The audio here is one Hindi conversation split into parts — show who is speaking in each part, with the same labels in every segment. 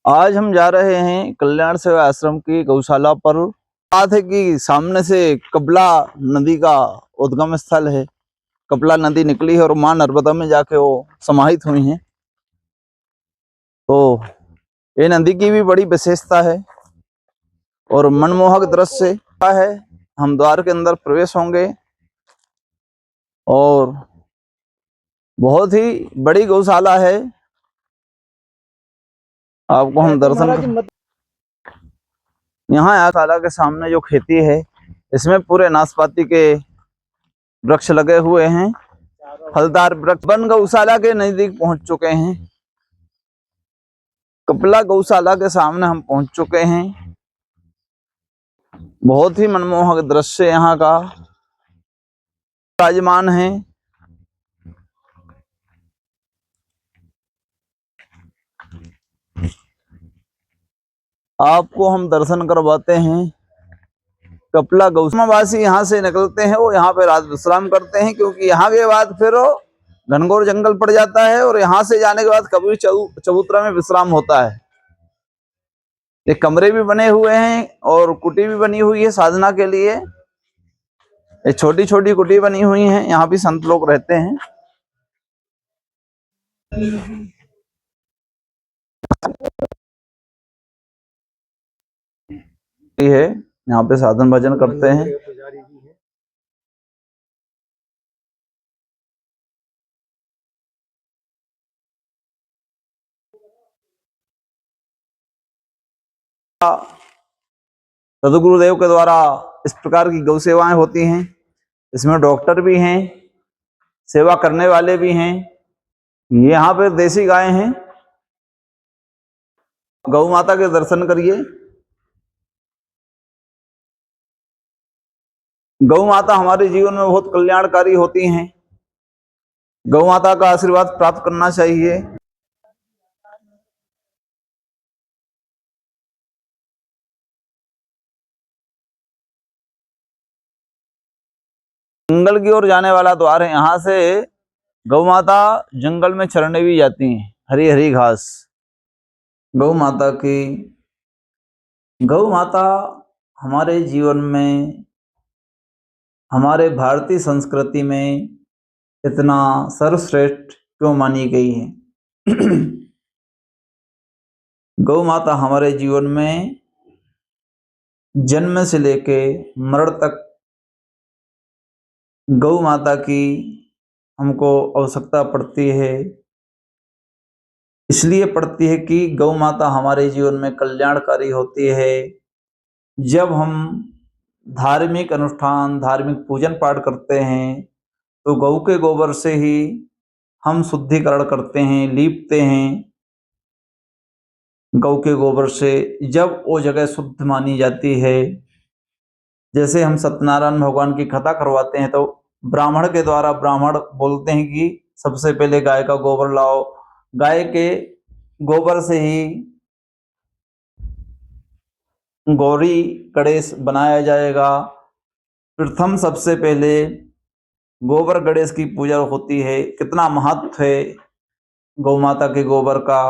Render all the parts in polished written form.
Speaker 1: आज हम जा रहे हैं कल्याण सेवा आश्रम की गौशाला पर। बात है कि सामने से कपला नदी का उद्गम स्थल है। कपला नदी निकली है और मां नर्मदा में जाके वो समाहित हुई हैं। तो ये नदी की भी बड़ी विशेषता है और मनमोहक दृश्य है। हम द्वार के अंदर प्रवेश होंगे और बहुत ही बड़ी गौशाला है। आपको हम दर्शन यहाँ गौशाला के सामने जो खेती है इसमें पूरे नाशपाती के वृक्ष लगे हुए हैं। फलदार वृक्ष वन गौशाला के नजदीक पहुंच चुके हैं। कपला गौशाला के सामने हम पहुंच चुके हैं। बहुत ही मनमोहक दृश्य यहाँ का विराजमान है। आपको हम दर्शन करवाते हैं। कपला गौशालावासी यहाँ से निकलते हैं, वो यहाँ पे रात विश्राम करते हैं, क्योंकि यहाँ के बाद फिर घनघोर जंगल पड़ जाता है और यहाँ से जाने के बाद कभी चबूतरा में विश्राम होता है। ये कमरे भी बने हुए हैं और कुटी भी बनी हुई है साधना के लिए। ये छोटी छोटी कुटी बनी हुई हैं, यहाँ भी संत लोग रहते हैं। है यहाँ पे साधन भजन करते हैं। सदगुरुदेव के द्वारा इस प्रकार की गौ सेवाएं होती हैं। इसमें डॉक्टर भी हैं, सेवा करने वाले भी हैं। यहाँ पे देसी गाय हैं। गौ माता के दर्शन करिए। गौ माता हमारे जीवन में बहुत कल्याणकारी होती हैं। गौ माता का आशीर्वाद प्राप्त करना चाहिए। जंगल की ओर जाने वाला द्वार है। यहाँ से गौ माता जंगल में चरने भी जाती हैं, हरी हरी घास। गौ माता हमारे जीवन में, हमारे भारतीय संस्कृति में इतना सर्वश्रेष्ठ क्यों मानी गई है? गौ माता हमारे जीवन में जन्म से लेके मरण तक गौ माता की हमको आवश्यकता पड़ती है। इसलिए पड़ती है कि गौ माता हमारे जीवन में कल्याणकारी होती है। जब हम धार्मिक अनुष्ठान, धार्मिक पूजन पाठ करते हैं तो गौ के गोबर से ही हम शुद्धिकरण करते हैं, लीपते हैं। गौ के गोबर से जब वो जगह शुद्ध मानी जाती है, जैसे हम सत्यनारायण भगवान की कथा करवाते हैं तो ब्राह्मण के द्वारा ब्राह्मण बोलते हैं कि सबसे पहले गाय का गोबर लाओ। गाय के गोबर से ही गौरी गणेश बनाया जाएगा। प्रथम सबसे पहले गोबर गणेश की पूजा होती है। कितना महत्व है गौ माता के गोबर का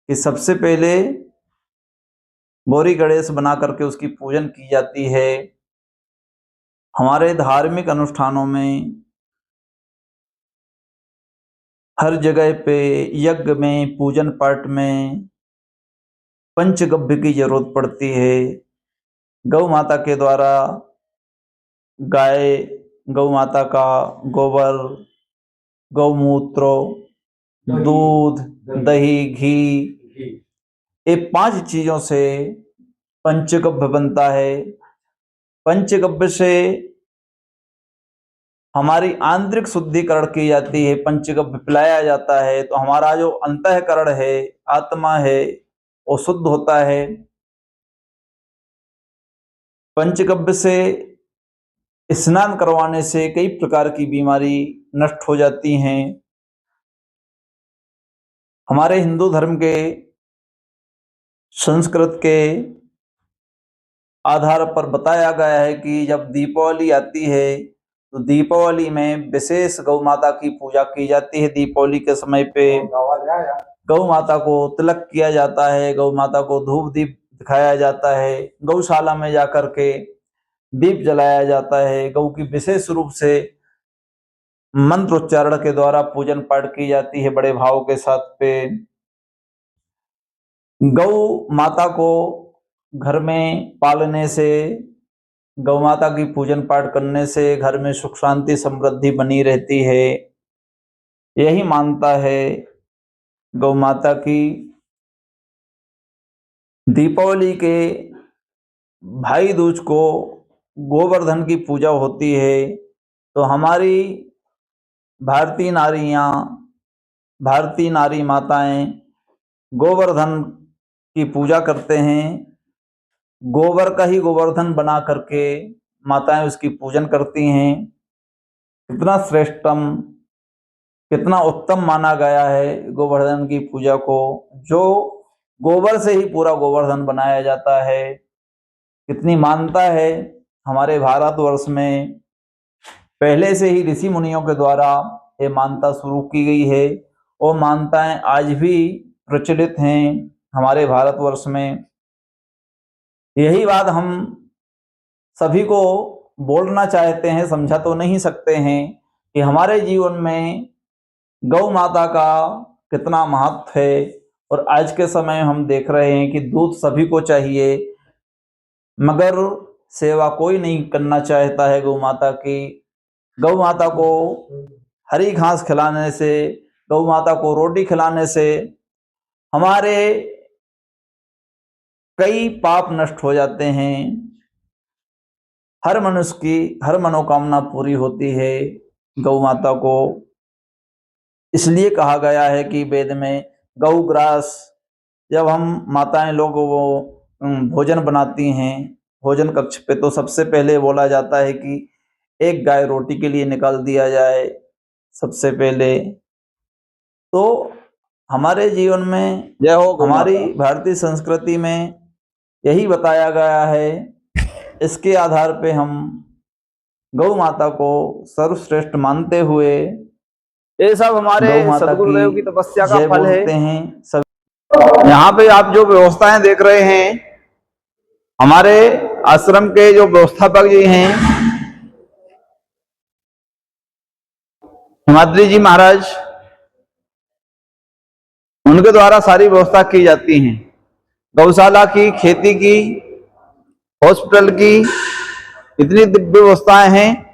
Speaker 1: कि सबसे पहले गौरी गणेश बना करके उसकी पूजन की जाती है। हमारे धार्मिक अनुष्ठानों में हर जगह पे, यज्ञ में, पूजन पाठ में पंचगव्य की जरूरत पड़ती है। गौ माता के द्वारा गौ माता का गोबर, गौमूत्र, दूध, दही, घी, ये 5 चीजों से पंचगव्य बनता है। पंचगव्य से हमारी आंतरिक शुद्धिकरण की जाती है। पंचगव्य पिलाया जाता है तो हमारा जो अंतःकरण है, आत्मा है, वो शुद्ध होता है। पंचगव्य से स्नान करवाने से कई प्रकार की बीमारी नष्ट हो जाती हैं। हमारे हिंदू धर्म के संस्कृत के आधार पर बताया गया है कि जब दीपावली आती है तो दीपावली में विशेष गौ माता की पूजा की जाती है। दीपावली के समय पे गौ माता को तिलक किया जाता है, गौ माता को धूप दीप दिखाया जाता है, गौशाला में जाकर के दीप जलाया जाता है, गौ की विशेष रूप से मंत्र उच्चारण के द्वारा पूजन पाठ की जाती है बड़े भाव के साथ पे। गौ माता को घर में पालने से, गौ माता की पूजन पाठ करने से घर में सुख शांति समृद्धि बनी रहती है, यही मानता है गौ माता की। दीपावली के भाई दूज को गोवर्धन की पूजा होती है, तो हमारी भारतीय नारियां, भारतीय नारी माताएं गोवर्धन की पूजा करते हैं। गोबर का ही गोवर्धन बना करके माताएं उसकी पूजन करती हैं। कितना श्रेष्ठम, कितना उत्तम माना गया है गोवर्धन की पूजा को, जो गोबर से ही पूरा गोवर्धन बनाया जाता है। कितनी मानता है हमारे भारतवर्ष में, पहले से ही ऋषि मुनियों के द्वारा ये मानता शुरू की गई है और मानताएं आज भी प्रचलित हैं हमारे भारतवर्ष में। यही बात हम सभी को बोलना चाहते हैं, समझा तो नहीं सकते हैं कि हमारे जीवन में गौ माता का कितना महत्व है। और आज के समय हम देख रहे हैं कि दूध सभी को चाहिए, मगर सेवा कोई नहीं करना चाहता है गौ माता की। गौ माता को हरी घास खिलाने से, गौ माता को रोटी खिलाने से हमारे कई पाप नष्ट हो जाते हैं। हर मनुष्य की हर मनोकामना पूरी होती है गौ माता को। इसलिए कहा गया है कि वेद में गौ ग्रास, जब हम माताएं लोग वो भोजन बनाती हैं भोजन कक्ष पे, तो सबसे पहले बोला जाता है कि एक गाय रोटी के लिए निकाल दिया जाए सबसे पहले। तो हमारे जीवन में,
Speaker 2: जय हो गौ
Speaker 1: हमारी
Speaker 2: माता।
Speaker 1: भारतीय संस्कृति में यही बताया गया है। इसके आधार पे हम गौ माता को सर्वश्रेष्ठ मानते हुए
Speaker 2: ये सब हमारे
Speaker 1: गौ माता
Speaker 2: सदगुरुदेव की तपस्या का
Speaker 1: जय
Speaker 2: फल है।
Speaker 1: बोलते हैं सब। यहाँ पे आप जो व्यवस्थाएं देख रहे हैं, हमारे आश्रम के जो व्यवस्थापक जी हैं हिमाद्री जी महाराज, उनके द्वारा सारी व्यवस्था की जाती है। गौशाला की, खेती की, हॉस्पिटल की, इतनी दिव्य व्यवस्थाएं हैं।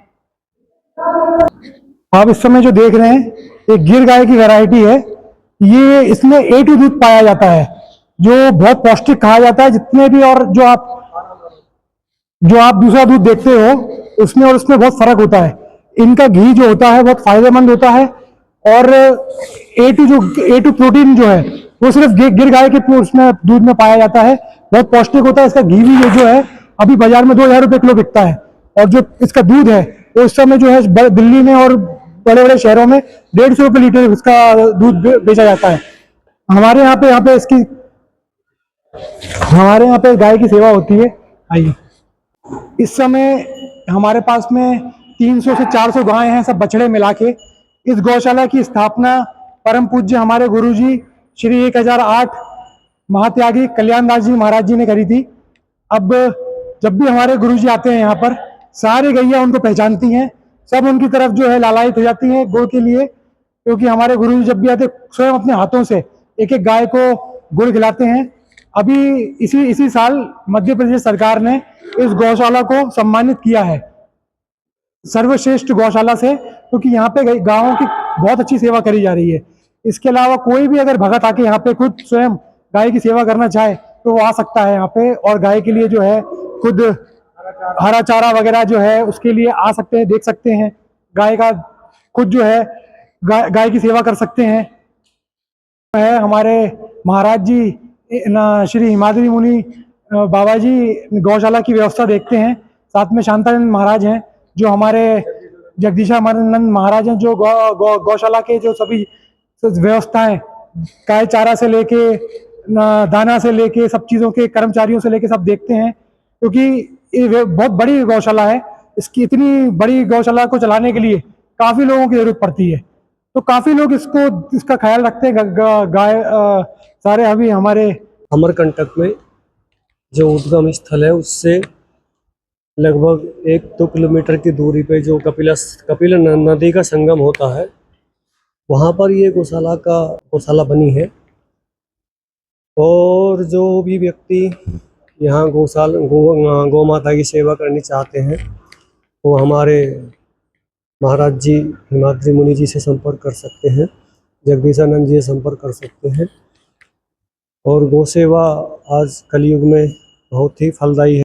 Speaker 3: आप इस समय जो देख रहे हैं ये गिर गाय की वैरायटी है। ये इसमें A2 दूध पाया जाता है जो बहुत पौष्टिक कहा जाता है। जितने भी और जो आप दूसरा दूध देखते हो उसमें और उसमें बहुत फर्क होता है। इनका घी जो होता है बहुत फायदेमंद होता है और A2 प्रोटीन जो है वो सिर्फ गिर गाय के उसमें दूध में पाया जाता है। बहुत पौष्टिक होता है। इसका घी भी जो है अभी बाजार में 2000 रुपये किलो बिकता है और जो इसका दूध है वो इस समय जो है दिल्ली में और बड़े बड़े शहरों में 150 रुपये लीटर इसका दूध बेचा जाता है। हमारे यहाँ पे गाय की सेवा होती है। आइए, इस समय हमारे पास में 300 से 400 गायें हैं, सब बछड़े मिला के। इस गौशाला की स्थापना परम पूज्य हमारे गुरुजी श्री 1008 महात्यागी कल्याणदास जी महाराज जी ने करी थी। अब जब भी हमारे गुरुजी आते हैं यहाँ पर, सारी गैया उनको पहचानती हैं, सब उनकी तरफ जो है लालायित हो जाती हैं गुड़ के लिए, क्योंकि हमारे गुरुजी जब भी आते स्वयं अपने हाथों से एक एक गाय को गुड़ खिलाते हैं। अभी इसी साल मध्य प्रदेश सरकार ने इस गौशाला को सम्मानित किया है सर्वश्रेष्ठ गौशाला से, क्योंकि यहाँ पे गायों की बहुत अच्छी सेवा करी जा रही है। इसके अलावा कोई भी अगर भगत आके यहाँ पे खुद स्वयं गाय की सेवा करना चाहे तो वो आ सकता है यहाँ पे, और गाय के लिए जो है खुद हरा चारा वगैरह जो है उसके लिए आ सकते हैं, देख सकते हैं। गाय का खुद जो है गाय की सेवा कर सकते हैं। है हमारे महाराज जी श्री हिमाद्री मुनि बाबा जी गौशाला की व्यवस्था देखते हैं। साथ में शांतानंद महाराज हैं जो हमारे जगदीशानंद महाराज हैं, जो गौशाला के जो सभी व्यवस्थाएं गाय चारा से लेके दाना से लेके सब चीज़ों के कर्मचारियों से लेके सब देखते हैं, क्योंकि ये बहुत बड़ी गौशाला है। इसकी इतनी बड़ी गौशाला को चलाने के लिए काफ़ी लोगों की ज़रूरत पड़ती है। तो काफी लोग इसका ख्याल रखते हैं। गाय सारे अभी हमारे
Speaker 4: अमरकंटक में जो उद्गम स्थल है उससे लगभग 1-2 किलोमीटर की दूरी पे जो कपिला नदी का संगम होता है, वहाँ पर ये गौशाला बनी है। और जो भी व्यक्ति यहाँ गौ माता की सेवा करनी चाहते हैं वो हमारे महाराज जी हिमाद्री मुनि जी से संपर्क कर सकते हैं, जगदीशानंद जी से संपर्क कर सकते हैं। और गौ सेवा आज कलयुग में बहुत ही फलदायी है।